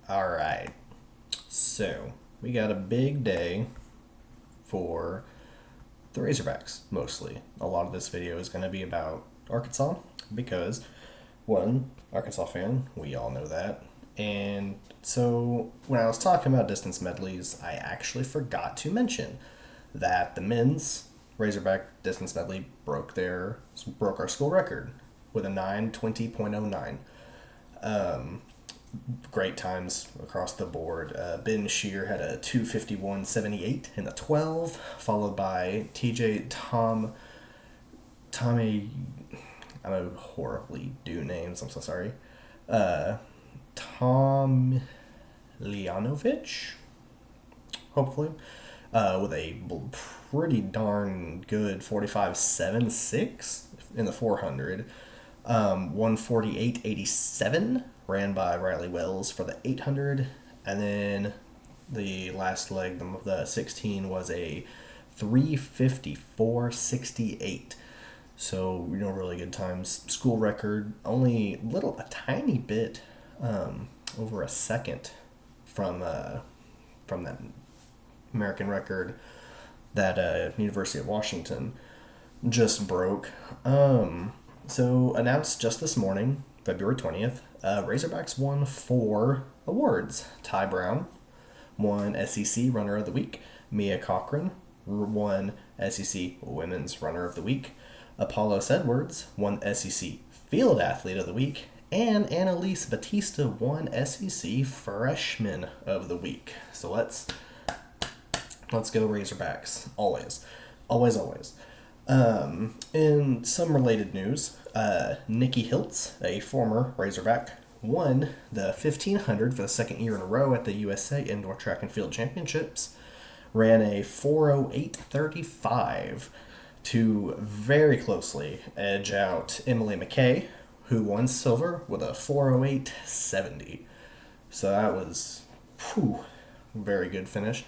All right. So, we got a big day for the Razorbacks, mostly. A lot of this video is going to be about Arkansas because, one, Arkansas fan, we all know that. And so, when I was talking about distance medleys, I actually forgot to mention that the men's Razorback distance medley broke our school record with a 9:20.09. Great times across the board. Ben Shear had a 2:51.78 in the 12, followed by Tommy. I'm a horribly do names. I'm so sorry. Tom Leonovich, hopefully, with a pretty darn good 45.76 in the 400. 148.87 ran by Riley Wells for the 800, and then the last leg, the 16, was a 3:54.68. So really good times. School record, only a tiny bit over a second from that American record that University of Washington just broke. So announced just this morning, February 20th, Razorbacks won 4 awards. Ty Brown won SEC Runner of the Week. Mia Cochran won SEC Women's Runner of the Week. Apollos Edwards won SEC Field Athlete of the Week. And Annalise Batista won SEC Freshman of the Week. So let's go Razorbacks. Always. Always, always. In some related news, Nikki Hiltz, a former Razorback, won the 1500 for the second year in a row at the USA Indoor Track and Field Championships. Ran a 4:08.35 to very closely edge out Emily McKay, who won silver with a 4:08.70. So that was very good finish.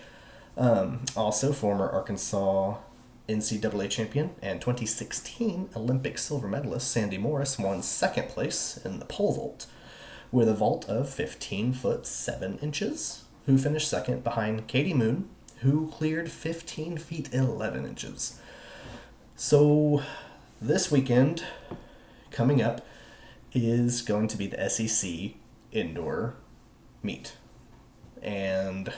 Also, former Arkansas NCAA champion and 2016 Olympic silver medalist Sandy Morris won second place in the pole vault with a vault of 15 foot 7 inches, who finished second behind Katie Moon, who cleared 15 feet 11 inches. So this weekend coming up is going to be the SEC indoor meet, and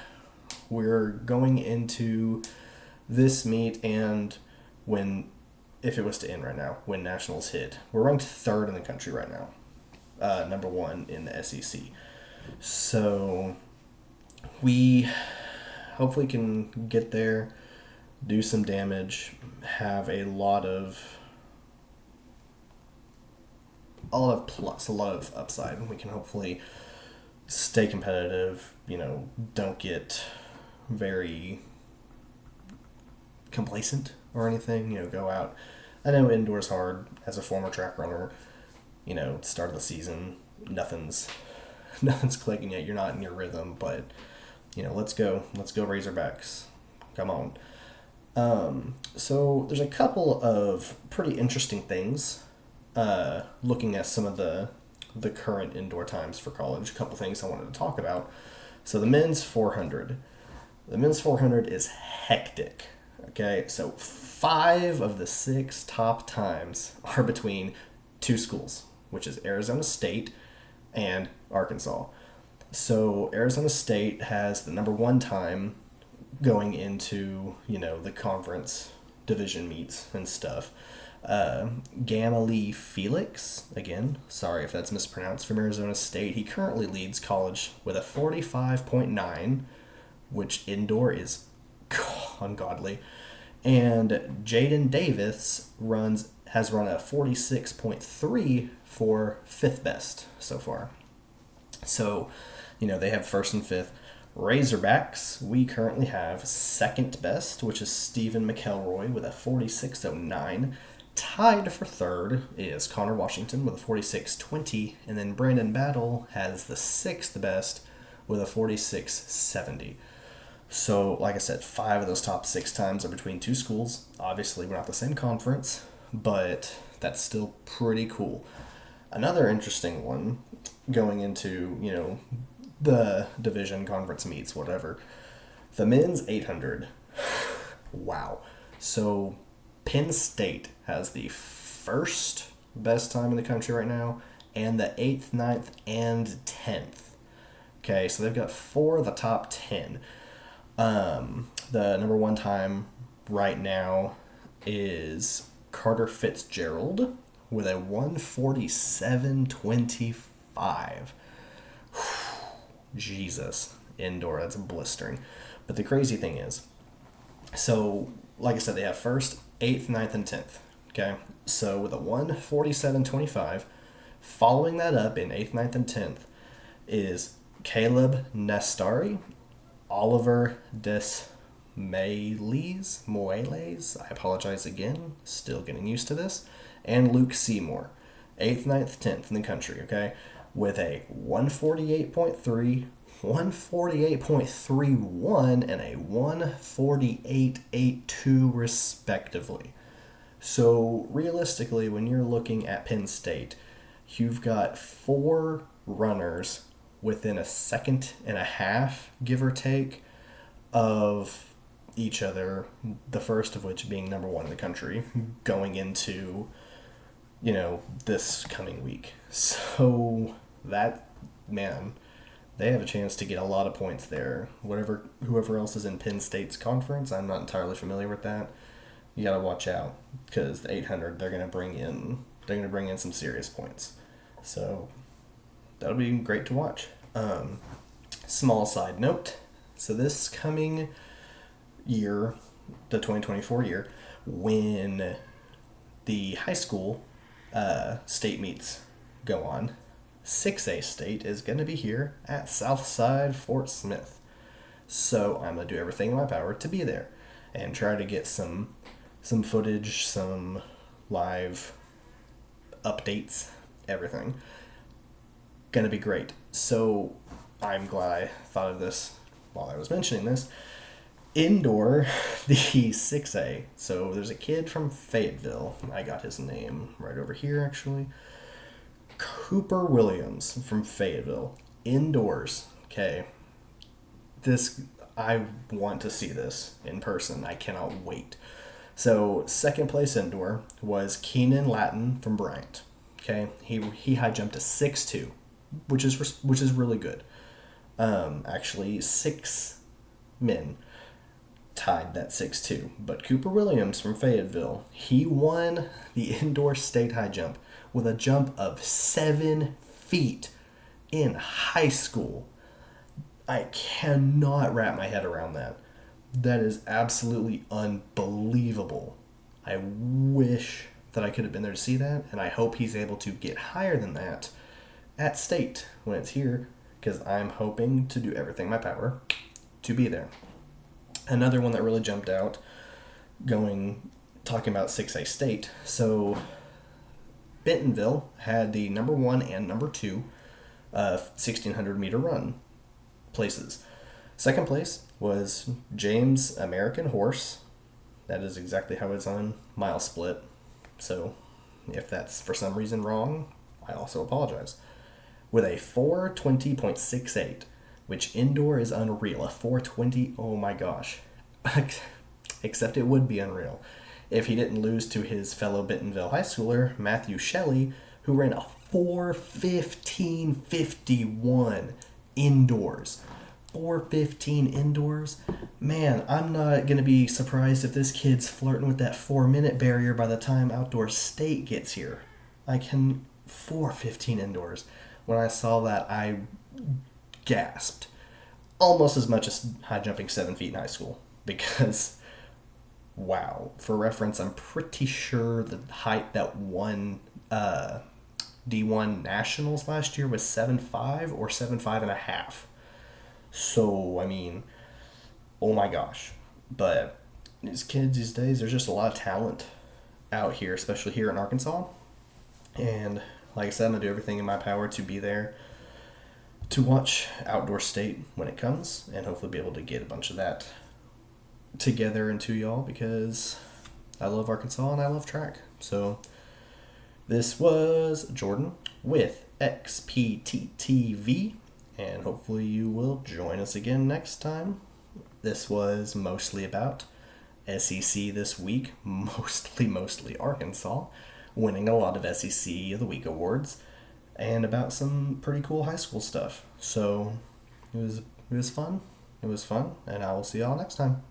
we're going into this meet, and if it was to end right now, when nationals hit, we're ranked 3rd in the country right now, number 1 in the SEC. So we hopefully can get there, do some damage, have a lot of plus, a lot of upside. We can hopefully stay competitive, don't get very complacent or anything, go out. I know indoors hard. As a former track runner, start of the season, nothing's clicking yet. You're not in your rhythm, but let's go Razorbacks, come on. So there's a couple of pretty interesting things looking at some of the current indoor times for college. A couple things I wanted to talk about. So the men's 400 is hectic. Okay, so 5 of the 6 top times are between 2 schools, which is Arizona State and Arkansas. So Arizona State has the number 1 time going into, the conference division meets and stuff. Gamma Lee Felix, again, sorry if that's mispronounced, from Arizona State. He currently leads college with a 45.9, which indoor is ungodly. And Jaden Davis has run a 46.3 for 5th best so far. So, they have 1st and 5th. Razorbacks, we currently have 2nd best, which is Stephen McElroy with a 46.09. Tied for 3rd is Connor Washington with a 46.20, and then Brandon Battle has the 6th best with a 46.70. So, like I said, 5 of those top 6 times are between 2 schools. Obviously, we're not the same conference, but that's still pretty cool. Another interesting one going into, the division conference meets, whatever. The men's 800. Wow. So Penn State has the first best time in the country right now, and the 8th, ninth, and 10th. Okay, so they've got 4 of the top 10. The number one time right now is Carter Fitzgerald with a 147.25. Jesus, indoor, that's blistering. But the crazy thing is, so like I said, they have first, 8th, ninth, and 10th. Okay, so with a 147.25, following that up in 8th, ninth, and 10th is Caleb Nestari, Oliver Moeles, I apologize again, still getting used to this, and Luke Seymour, 8th, ninth, 10th in the country, okay, with a 148.3, 148.31, and a 148.82 respectively. So realistically, when you're looking at Penn State, you've got 4 runners within a second and a half, give or take, of each other, the first of which being number 1 in the country, going into, this coming week. So that, man, they have a chance to get a lot of points there. Whoever else is in Penn State's conference, I'm not entirely familiar with that. You got to watch out, because the 800, they're going to bring in some serious points. So that'll be great to watch. Small side note, so this coming year, the 2024 year, when the high school state meets go on, 6A state is going to be here at Southside Fort Smith. So I'm going to do everything in my power to be there and try to get some footage, some live updates, everything. Gonna be great. So I'm glad I thought of this while I was mentioning this. Indoor, the 6A. So there's a kid from Fayetteville. I got his name right over here, actually. Cooper Williams from Fayetteville. Indoors. Okay. I want to see this in person. I cannot wait. So second place indoor was Keenan Latin from Bryant. Okay. He high jumped to 6'2", which is really good. Actually, 6 men tied that 6'2", but Cooper Williams from Fayetteville, he won the indoor state high jump with a jump of 7 feet in high school. I cannot wrap my head around that. That is absolutely unbelievable. I wish that I could have been there to see that, and I hope he's able to get higher than that at state when it's here, because I'm hoping to do everything in my power to be there. Another one that really jumped out, talking about 6A state, so Bentonville had the number 1 and number 2 1600 meter run places. Second place was James American Horse. That is exactly how it's on mile split. So if that's for some reason wrong, I also apologize. With a 420.68, which indoor is unreal. A 420, oh my gosh. Except it would be unreal if he didn't lose to his fellow Bentonville high schooler, Matthew Shelley, who ran a 4:15.51 indoors. 4:15 indoors. Man, I'm not going to be surprised if this kid's flirting with that 4-minute barrier by the time outdoor state gets here. 4:15 indoors. When I saw that, I gasped. Almost as much as high jumping 7 feet in high school. Because, wow. For reference, I'm pretty sure the height that won D1 Nationals last year was 7'5" or 7'5.5". So, oh my gosh. But these kids these days, there's just a lot of talent out here, especially here in Arkansas. And like I said, I'm going to do everything in my power to be there to watch outdoor state when it comes, and hopefully be able to get a bunch of that together into y'all, because I love Arkansas and I love track. So this was Jordan with XPTTV, and hopefully you will join us again next time. This was mostly about SEC this week, mostly Arkansas, winning a lot of SEC of the Week awards, and about some pretty cool high school stuff. So it was fun. It was fun, and I will see y'all next time.